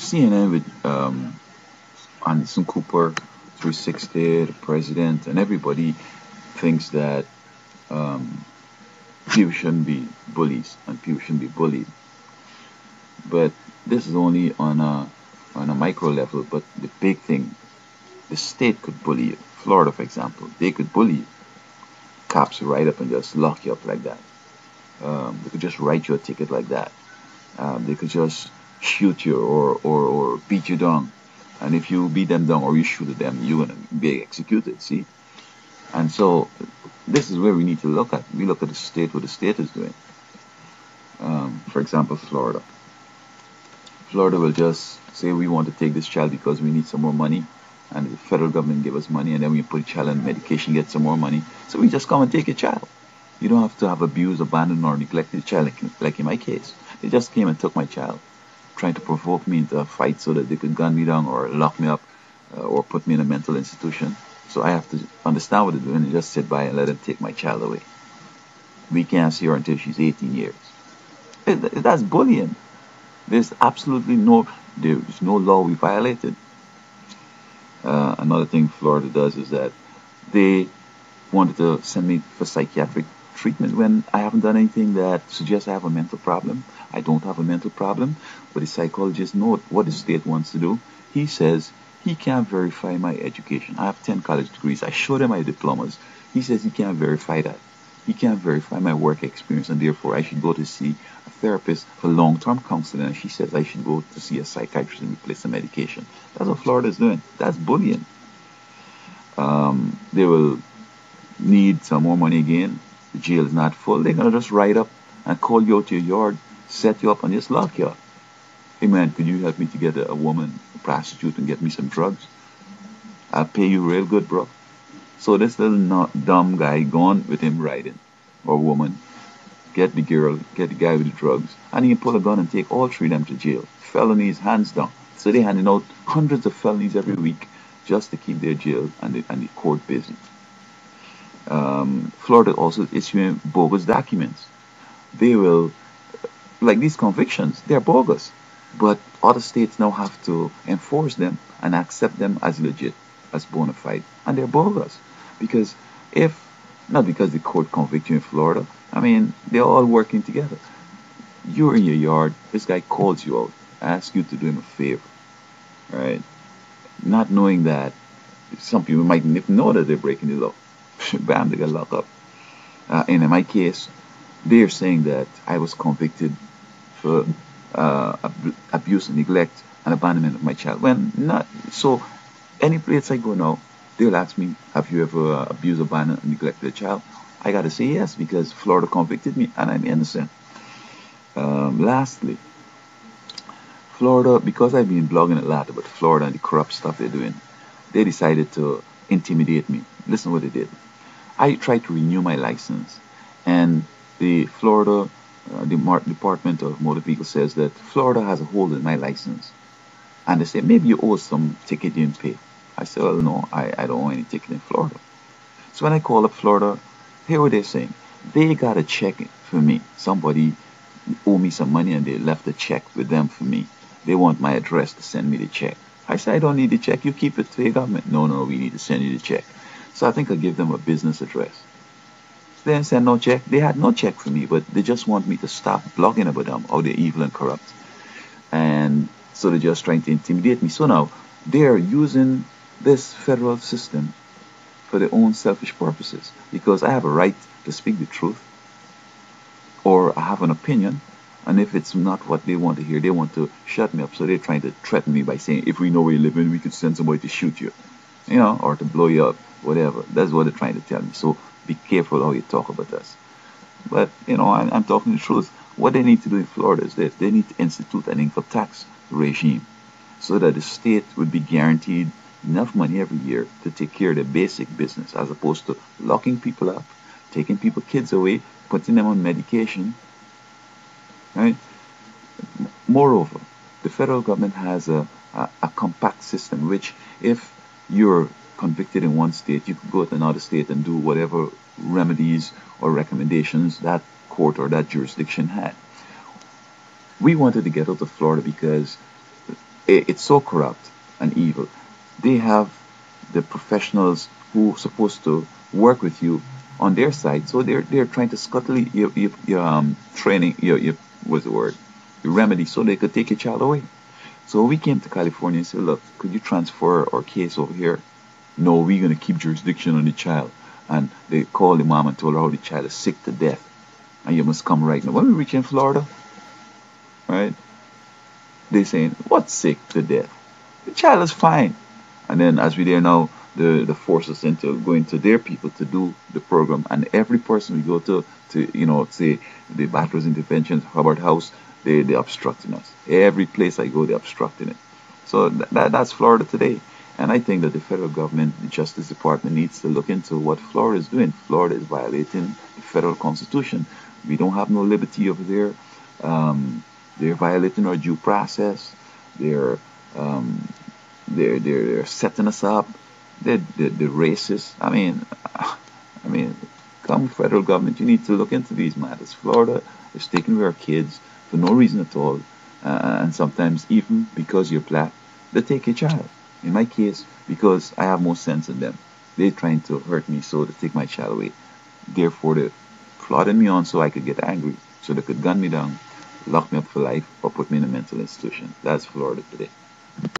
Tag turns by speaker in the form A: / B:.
A: CNN with Anderson Cooper, 360, the president, and everybody thinks that um, people shouldn't be bullies and people shouldn't be bullied. But this is only on a micro level. But the big thing, the state could bully you. Florida, for example, they could bully you. Cops would ride up and just lock you up like that. They could just write you a ticket like that. They could just shoot you or beat you down. And if you beat them down or you shoot at them, you're going to be executed, see? And so this is where we need to look at. We look at the state, what the state is doing. For example, Florida. Florida will just say we want to take this child because we need some more money. And the federal government give us money, and then we put a child on medication, get some more money. So we just come and take a child. You don't have to have abused, abandoned, or neglected a child like in my case. They just came and took my child, trying to provoke me into a fight so that they could gun me down or lock me up or put me in a mental institution. So I have to understand what they're doing and just sit by and let them take my child away. We can't see her until she's 18 years. That's bullying. There's no law we violated. Another thing Florida does is that they wanted to send me for psychiatric treatment when I haven't done anything that suggests I have a mental problem. I don't have a mental problem, but the psychologist knows what the state wants to do. He says he can't verify my education. I have 10 college degrees. I showed him my diplomas. He says he can't verify that. He can't verify my work experience, and therefore I should go to see a therapist for long-term counseling. And she says I should go to see a psychiatrist and replace the medication. That's what Florida is doing. That's bullying. They will need some more money again. The jail is not full. They're gonna just ride up and call you out to your yard, set you up, and just lock you up. Hey man, could you help me to get a woman, a prostitute, and get me some drugs? I'll pay you real good, bro. So this little dumb guy gone with him riding, or woman, get the girl, get the guy with the drugs, and he can pull a gun and take all three of them to jail. Felonies, hands down. So they're handing out hundreds of felonies every week just to keep their jail and the court busy. Florida also is issuing bogus documents. They will, like these convictions, they're bogus. But other states now have to enforce them and accept them as legit, as bona fide. And they're bogus. Because not because the court convict you in Florida, I mean, they're all working together. You're in your yard, this guy calls you out, asks you to do him a favor, right? Not knowing that some people might know that they're breaking the law. Bam, they got locked up. And in my case, they're saying that I was convicted for abuse and neglect and abandonment of my child. When not, so any place I go now, they'll ask me, have you ever abused, abandoned, and neglected a child? I gotta say yes, because Florida convicted me and I'm innocent. Lastly, Florida, because I've been blogging a lot about Florida and the corrupt stuff they're doing, they decided to intimidate me. Listen what they did. I tried to renew my license, and the Florida Department of Motor Vehicle says that Florida has a hold on my license. And they say, maybe you owe some ticket you didn't pay. I said, well, no, I don't owe any ticket in Florida. So when I call up Florida, here what they're saying. They got a check for me. Somebody owe me some money and they left a check with them for me. They want my address to send me the check. I said, I don't need the check. You keep it to the government. No, we need to send you the check. So I think I give them a business address. They didn't send no check. They had no check for me, but they just want me to stop blogging about them, how they're evil and corrupt. And so they're just trying to intimidate me. So now they're using this federal system for their own selfish purposes, because I have a right to speak the truth, or I have an opinion, and if it's not what they want to hear, they want to shut me up. So they're trying to threaten me by saying, if we know where you live in, we could send somebody to shoot you, or to blow you up, whatever. That's what they're trying to tell me. So be careful how you talk about us. But, I'm talking the truth. What they need to do in Florida is this. They need to institute an income tax regime so that the state would be guaranteed enough money every year to take care of their basic business, as opposed to locking people up, taking people's kids away, putting them on medication, right? Moreover, the federal government has a compact system, which if you're convicted in one state, you could go to another state and do whatever remedies or recommendations that court or that jurisdiction had. We wanted to get out of Florida because It's so corrupt and evil. They have the professionals who are supposed to work with you on their side, so they're trying to scuttle your training, your what's the word, your remedy, so they could take your child away. So we came to California and said, look, could you transfer our case over here? No, we're gonna keep jurisdiction on the child. And they called the mom and told her how the child is sick to death, and you must come right now. When we reach in Florida, right? They saying, what's sick to death? The child is fine. And then as we there now, the force us into going to their people to do the program. And every person we go to say the Battlers Intervention, Hubbard House, they obstructing us. Every place I go, they're obstructing it. So that's Florida today. And I think that the federal government, the Justice Department, needs to look into what Florida is doing. Florida is violating the federal constitution. We don't have no liberty over there. They're violating our due process. They're um, they're setting us up. They're racist. I mean, come federal government, you need to look into these matters. Florida is taking away our kids for no reason at all, and sometimes even because you're black, they take your child. In my case, because I have more sense than them, they're trying to hurt me, so they take my child away. Therefore, they flooded me on so I could get angry, so they could gun me down, lock me up for life, or put me in a mental institution. That's Florida today.